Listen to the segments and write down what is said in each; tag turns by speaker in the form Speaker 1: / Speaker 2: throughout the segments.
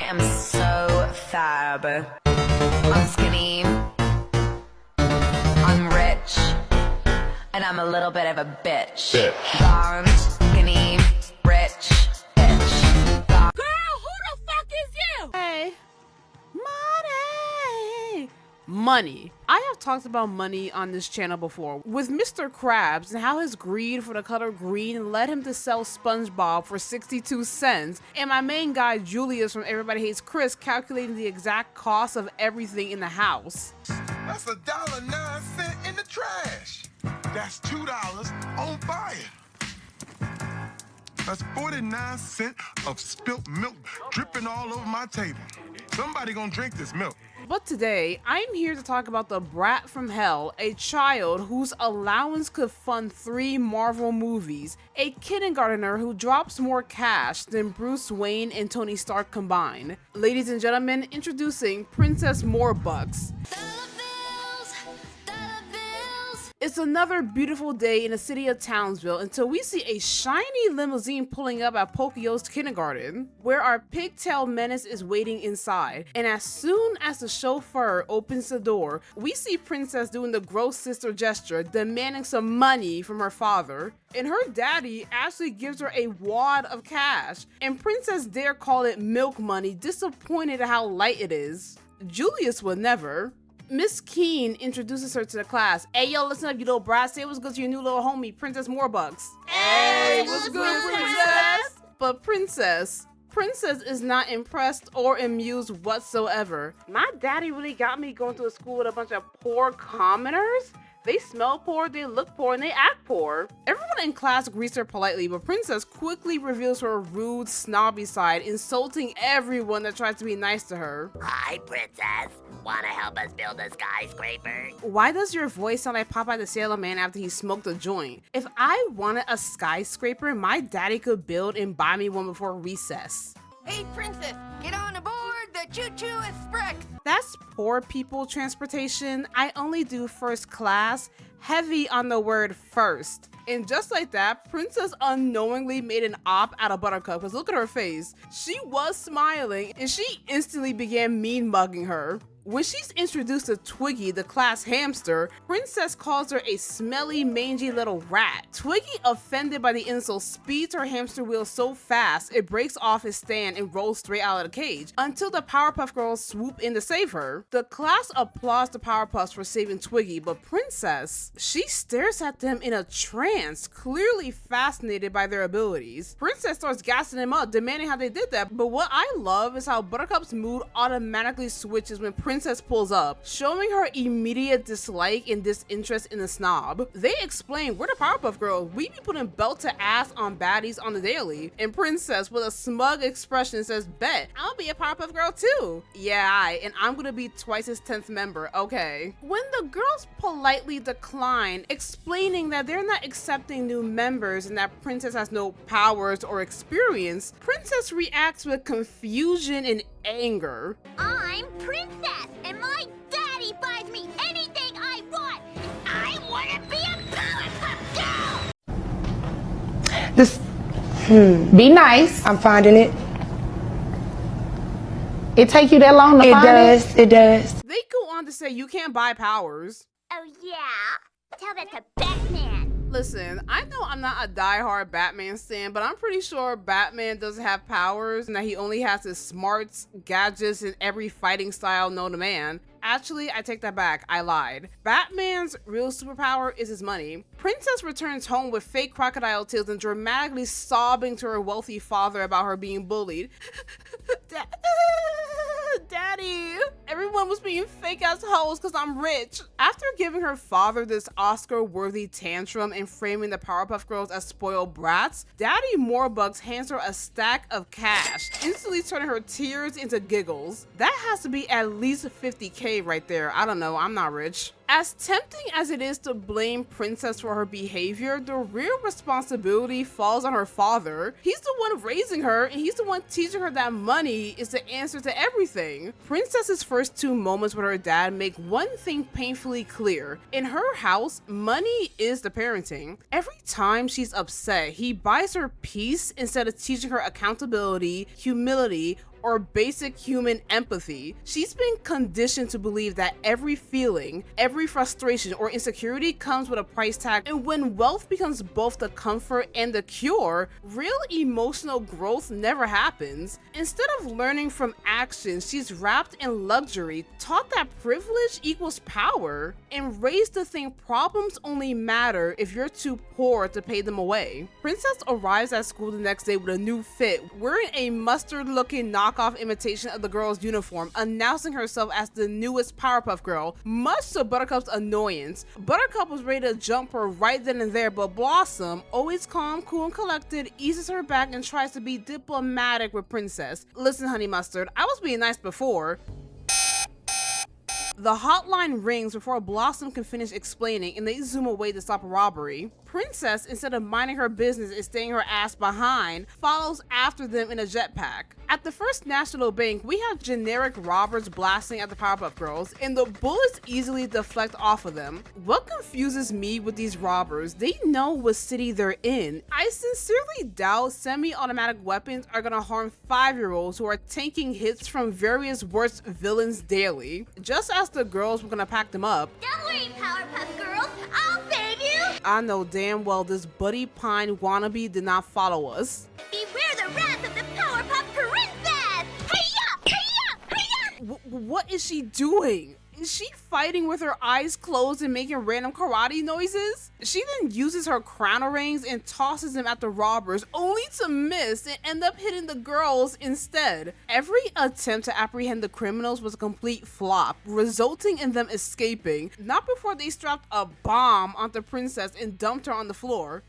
Speaker 1: am so fab. I'm skinny. I'm rich. And I'm a little bit of a bitch. Blonde, skinny, rich, bitch.
Speaker 2: Girl, who the fuck is you? Hey. Money. I have talked about money on this channel before with Mr. Krabs and how his greed for the color green led him to sell SpongeBob for 62 cents, and my main guy Julius from Everybody Hates Chris calculating the exact cost of everything in the house.
Speaker 3: That's $1.09 in the trash. That's $2 on fire. That's 49 cents of spilt milk dripping all over my table. Somebody gonna drink this milk.
Speaker 2: But today, I'm here to talk about the brat from hell, a child whose allowance could fund 3 Marvel movies, a kindergartner who drops more cash than Bruce Wayne and Tony Stark combined. Ladies and gentlemen, introducing Princess Morbucks. It's another beautiful day in the city of Townsville until we see a shiny limousine pulling up at Pokio's kindergarten, where our pigtail menace is waiting inside. And as soon as the chauffeur opens the door, we see Princess doing the gross sister gesture, demanding some money from her father. And her daddy actually gives her a wad of cash, and Princess dare call it milk money, disappointed at how light it is. Julius would never. Miss Keene introduces her to the class. Hey, yo, listen up, you little brat. Say what's good to your new little homie, Princess Morbucks.
Speaker 1: Hey, what's good, Princess?
Speaker 2: But Princess is not impressed or amused whatsoever. My daddy really got me going to a school with a bunch of poor commoners? They smell poor, they look poor, and they act poor. Everyone in class greets her politely, but Princess quickly reveals her rude, snobby side, insulting everyone that tries to be nice to her.
Speaker 4: Hi, Princess. Wanna help us build a skyscraper?
Speaker 2: Why does your voice sound like Popeye the Sailor Man after he smoked a joint? If I wanted a skyscraper, my daddy could build and buy me one before recess.
Speaker 5: Hey, Princess, get on aboard the Choo-Choo Express.
Speaker 2: That's poor people transportation. I only do first class, heavy on the word first. And just like that, Princess unknowingly made an op out of Buttercup, because look at her face. She was smiling and she instantly began mean mugging her. When she's introduced to Twiggy, the class hamster, Princess calls her a smelly, mangy little rat. Twiggy, offended by the insult, speeds her hamster wheel so fast it breaks off his stand and rolls straight out of the cage, until the Powerpuff Girls swoop in to save her. The class applauds the Powerpuffs for saving Twiggy, but Princess, she stares at them in a trance, clearly fascinated by their abilities. Princess starts gassing them up, demanding how they did that, but what I love is how Buttercup's mood automatically switches when Princess pulls up, showing her immediate dislike and disinterest in the snob. They explain, we're the Powerpuff Girls, we be putting belt to ass on baddies on the daily. And Princess, with a smug expression, says, bet, I'll be a Powerpuff Girl too. Yeah, and I'm gonna be twice his 10th member, okay. When the girls politely decline, explaining that they're not accepting new members and that Princess has no powers or experience, Princess reacts with confusion and anger.
Speaker 4: I'm Princess, and my daddy buys me anything I want. I want to be a Powerpuff Girl!
Speaker 6: This, be nice. I'm finding it. It take you that long to find it? It does.
Speaker 2: They go on to say you can't buy powers.
Speaker 4: Oh, yeah? Tell that to Batman.
Speaker 2: Listen, I know I'm not a diehard Batman stan, but I'm pretty sure Batman doesn't have powers and that he only has his smarts, gadgets, and every fighting style known to man. Actually, I take that back. I lied. Batman's real superpower is his money. Princess returns home with fake crocodile tears and dramatically sobbing to her wealthy father about her being bullied. Daddy, everyone was being fake ass hoes because I'm rich. After giving her father this Oscar-worthy tantrum and framing the Powerpuff Girls as spoiled brats, Daddy Morbucks hands her a stack of cash, instantly turning her tears into giggles. That has to be at least 50K right there. I don't know, I'm not rich. As tempting as it is to blame Princess for her behavior, the real responsibility falls on her father. He's the one raising her, and he's the one teaching her that money is the answer to everything. Princess's first 2 moments with her dad make one thing painfully clear. In her house, money is the parenting. Every time she's upset, he buys her peace instead of teaching her accountability, humility, or basic human empathy. She's been conditioned to believe that every feeling, every frustration or insecurity comes with a price tag, and when wealth becomes both the comfort and the cure, real emotional growth never happens. Instead of learning from action, she's wrapped in luxury, taught that privilege equals power, and raised to think problems only matter if you're too poor to pay them away. Princess arrives at school the next day with a new fit, wearing a mustard-looking knockoff imitation of the girl's uniform, announcing herself as the newest Powerpuff Girl, much to Buttercup's annoyance. Buttercup was ready to jump her right then and there, but Blossom, always calm, cool, and collected, eases her back and tries to be diplomatic with Princess. Listen, Honey Mustard, I was being nice before. The hotline rings before Blossom can finish explaining, and they zoom away to stop a robbery. Princess, instead of minding her business and staying her ass behind, follows after them in a jetpack. At the First National Bank, we have generic robbers blasting at the Powerpuff Girls, and the bullets easily deflect off of them. What confuses me with these robbers, they know what city they're in. I sincerely doubt semi-automatic weapons are gonna harm 5-year-olds who are taking hits from various worst villains daily. Just as the girls were gonna pack them up.
Speaker 4: Don't worry, Powerpuff Girls, I'll save you!
Speaker 2: I know damn well this Buddy Pine wannabe did not follow us.
Speaker 4: Beware the wrath of the Powerpuff Princess! Hey-ya! Hey-ya! Hey-ya!
Speaker 2: What is she doing? Is she fighting with her eyes closed and making random karate noises? She then uses her crown rings and tosses them at the robbers, only to miss and end up hitting the girls instead. Every attempt to apprehend the criminals was a complete flop, resulting in them escaping, not before they strapped a bomb onto Princess and dumped her on the floor.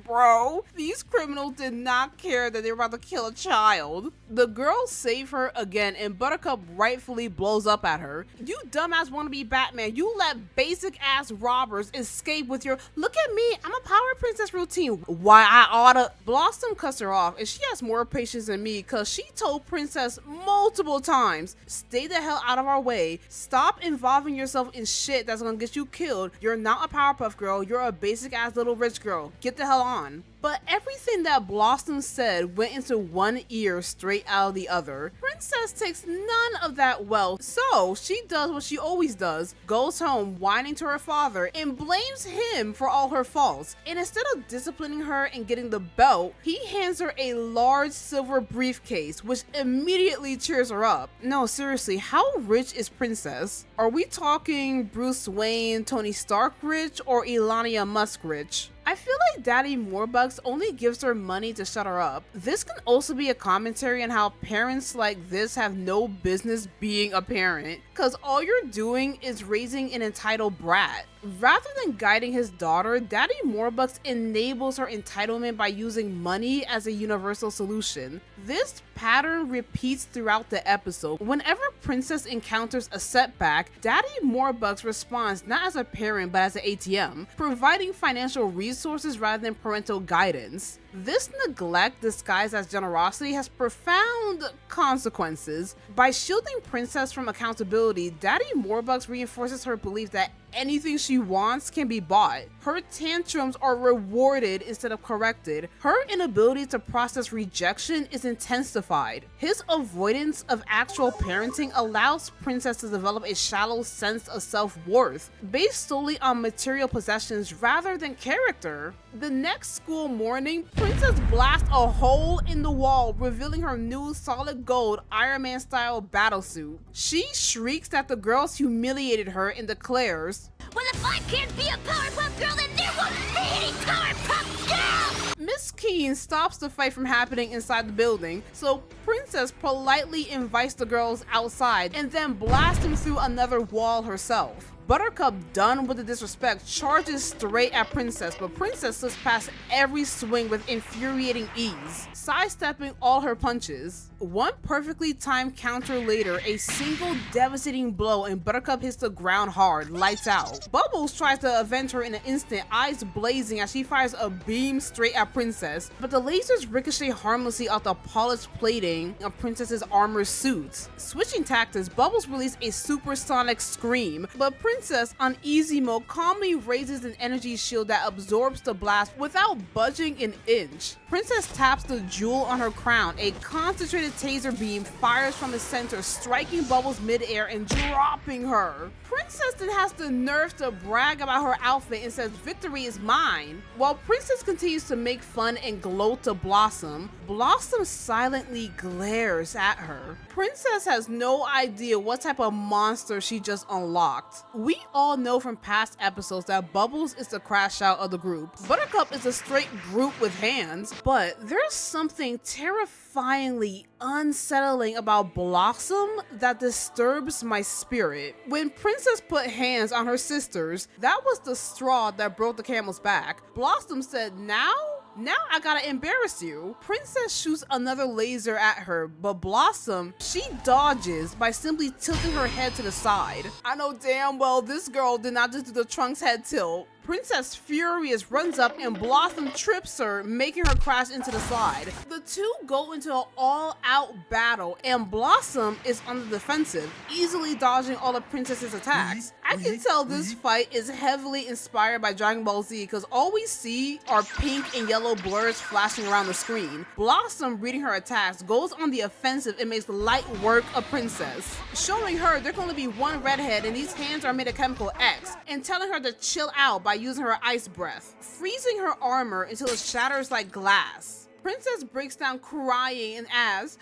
Speaker 2: Bro, these criminals did not care that they were about to kill a child. The girls save her again, and Buttercup rightfully blows up at her. You dumbass wannabe Batman, you let basic ass robbers escape with your "look at me, I'm a power princess" routine. Why I oughta. Blossom cuts her off, and she has more patience than me because she told Princess multiple times, stay the hell out of our way, stop involving yourself in shit that's gonna get you killed. You're not a Powerpuff Girl, you're a basic ass little rich girl. Get the hell on. But everything that Blossom said went into one ear straight out of the other. Princess takes none of that well, so she does what she always does, goes home whining to her father and blames him for all her faults. And instead of disciplining her and getting the belt, he hands her a large silver briefcase, which immediately cheers her up. No, seriously, how rich is Princess? Are we talking Bruce Wayne, Tony Stark rich, or Elania Musk rich? I feel like Daddy Morbucks only gives her money to shut her up. This can also be a commentary on how parents like this have no business being a parent, cause all you're doing is raising an entitled brat. Rather than guiding his daughter, Daddy Morbucks enables her entitlement by using money as a universal solution. This pattern repeats throughout the episode. Whenever Princess encounters a setback, Daddy Morbucks responds not as a parent but as an ATM, providing financial resources rather than parental guidance. This neglect disguised as generosity has profound consequences. By shielding Princess from accountability, Daddy Morbucks reinforces her belief that anything she wants can be bought. Her tantrums are rewarded instead of corrected. Her inability to process rejection is intensified. His avoidance of actual parenting allows Princess to develop a shallow sense of self-worth, based solely on material possessions rather than character. The next school morning, Princess blasts a hole in the wall, revealing her new solid gold Iron Man style battlesuit. She shrieks that the girls humiliated her and declares,
Speaker 4: Well, if I can't be a Powerpuff Girl, then there won't be any Powerpuff Girls!
Speaker 2: Miss Keene stops the fight from happening inside the building, so Princess politely invites the girls outside and then blasts them through another wall herself. Buttercup, done with the disrespect, charges straight at Princess, but Princess slips past every swing with infuriating ease, sidestepping all her punches. One perfectly timed counter later, a single devastating blow and Buttercup hits the ground hard, lights out. Bubbles tries to avenge her in an instant, eyes blazing as she fires a beam straight at Princess, but the lasers ricochet harmlessly off the polished plating of Princess's armor suits. Switching tactics, Bubbles released a supersonic scream, but Princess Princess, on easy mode, calmly raises an energy shield that absorbs the blast without budging an inch. Princess taps the jewel on her crown. A concentrated taser beam fires from the center, striking Bubbles midair and dropping her. Princess then has the nerve to brag about her outfit and says victory is mine. While Princess continues to make fun and gloat to Blossom, Blossom silently glares at her. Princess has no idea what type of monster she just unlocked. We all know from past episodes that Bubbles is the crash out of the group. Buttercup is a straight brute with hands, but there's something terrifyingly unsettling about Blossom that disturbs my spirit. When Princess put hands on her sisters, that was the straw that broke the camel's back. Blossom said, Now I gotta embarrass you. Princess shoots another laser at her, but Blossom, she dodges by simply tilting her head to the side. I know damn well this girl did not just do the Trunks head tilt. Princess, furious, runs up and Blossom trips her, making her crash into the slide. The two go into an all-out battle and Blossom is on the defensive, easily dodging all of Princess's attacks. I can tell this fight is heavily inspired by Dragon Ball Z because all we see are pink and yellow blurs flashing around the screen. Blossom, reading her attacks, goes on the offensive and makes light work of Princess, showing her there can only be one redhead and these hands are made of chemical X, and telling her to chill out by using her ice breath, freezing her armor until it shatters like glass. Princess breaks down crying and asks,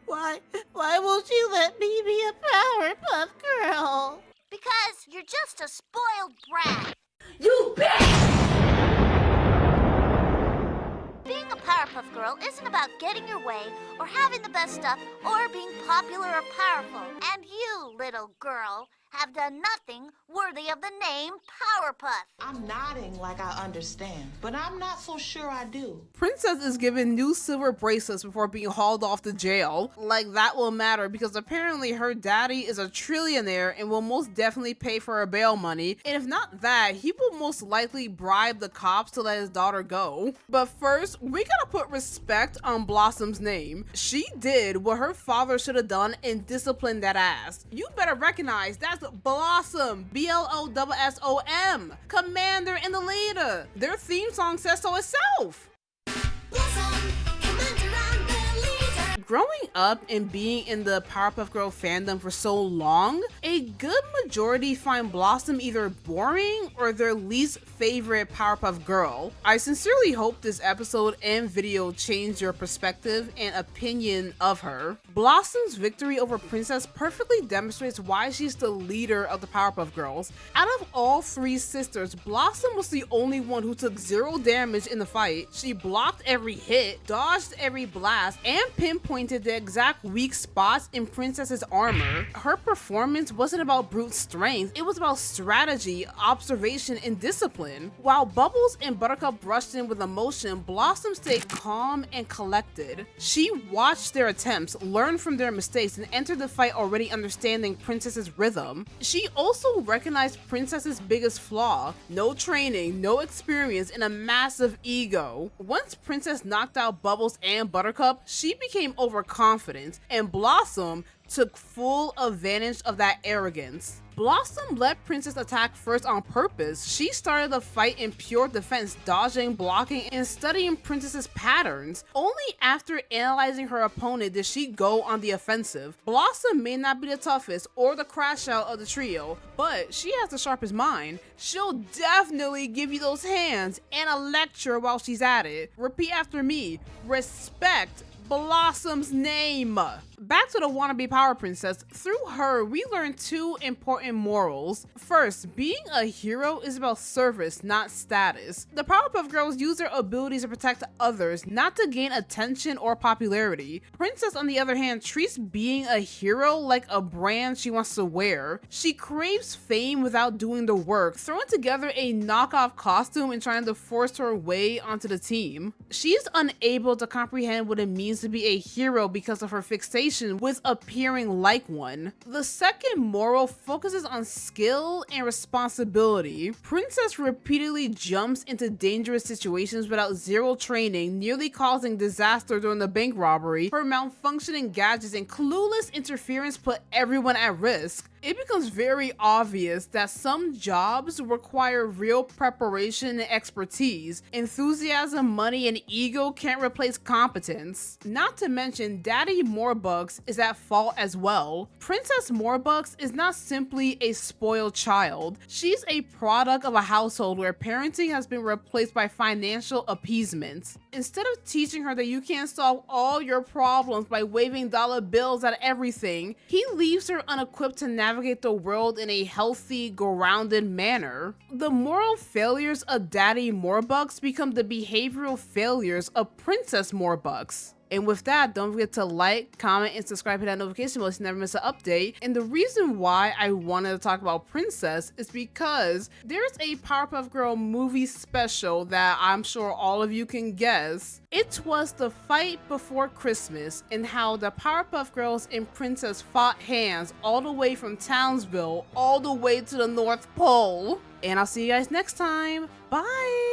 Speaker 2: Why won't you let me be a Powerpuff Girl?
Speaker 4: Because you're just a spoiled brat.
Speaker 6: You bitch!
Speaker 4: Being a Powerpuff Girl isn't about getting your way or having the best stuff or being popular or powerful. And you, little girl, have done nothing worthy of the name Powerpuff.
Speaker 7: I'm nodding like I understand, but I'm not so sure I do.
Speaker 2: Princess is given new silver bracelets before being hauled off to jail. Like that will matter because apparently her daddy is a trillionaire and will most definitely pay for her bail money. And if not that, he will most likely bribe the cops to let his daughter go. But first, we gotta put respect on Blossom's name. She did what her father should have done and disciplined that ass. You better recognize that's Blossom, Blossom, commander and the leader. Their theme song says so itself. Growing up and being in the Powerpuff Girl fandom for so long, a good majority find Blossom either boring or their least favorite Powerpuff Girl. I sincerely hope this episode and video changed your perspective and opinion of her. Blossom's victory over Princess perfectly demonstrates why she's the leader of the Powerpuff Girls. Out of all three sisters, Blossom was the only one who took 0 damage in the fight. She blocked every hit, dodged every blast, and pinpointed the exact weak spots in Princess's armor. Her performance wasn't about brute strength, it was about strategy, observation, and discipline. While Bubbles and Buttercup rushed in with emotion, Blossom stayed calm and collected. She watched their attempts, learned from their mistakes, and entered the fight already understanding Princess's rhythm. She also recognized Princess's biggest flaw: no training, no experience, and a massive ego. Once Princess knocked out Bubbles and Buttercup, she became overconfident, and Blossom took full advantage of that arrogance. Blossom let Princess attack first on purpose. She started the fight in pure defense, dodging, blocking, and studying Princess's patterns. Only after analyzing her opponent did she go on the offensive. Blossom may not be the toughest or the crash out of the trio, but she has the sharpest mind. She'll definitely give you those hands and a lecture while she's at it. Repeat after me: respect Blossom's name. Back to the wannabe power princess. Through her, we learn 2 important morals. First, being a hero is about service, not status. The Powerpuff Girls use their abilities to protect others, not to gain attention or popularity. Princess, on the other hand, treats being a hero like a brand she wants to wear. She craves fame without doing the work, throwing together a knockoff costume and trying to force her way onto the team. She is unable to comprehend what it means to be a hero because of her fixation with appearing like one. The second moral focuses on skill and responsibility. Princess repeatedly jumps into dangerous situations without 0 training, nearly causing disaster during the bank robbery. Her malfunctioning gadgets and clueless interference put everyone at risk. It becomes very obvious that some jobs require real preparation and expertise. Enthusiasm, money, and ego can't replace competence. Not to mention, Daddy Morbucks is at fault as well. Princess Morbucks is not simply a spoiled child. She's a product of a household where parenting has been replaced by financial appeasement. Instead of teaching her that you can't solve all your problems by waving dollar bills at everything, he leaves her unequipped to navigate the world in a healthy, grounded manner. The moral failures of Daddy Morbucks become the behavioral failures of Princess Morbucks. And with that, don't forget to like, comment, and subscribe to that notification bell so you never miss an update. And the reason why I wanted to talk about Princess is because there's a Powerpuff Girl movie special that I'm sure all of you can guess. It was the fight before Christmas and how the Powerpuff Girls and Princess fought hands all the way from Townsville all the way to the North Pole. And I'll see you guys next time. Bye!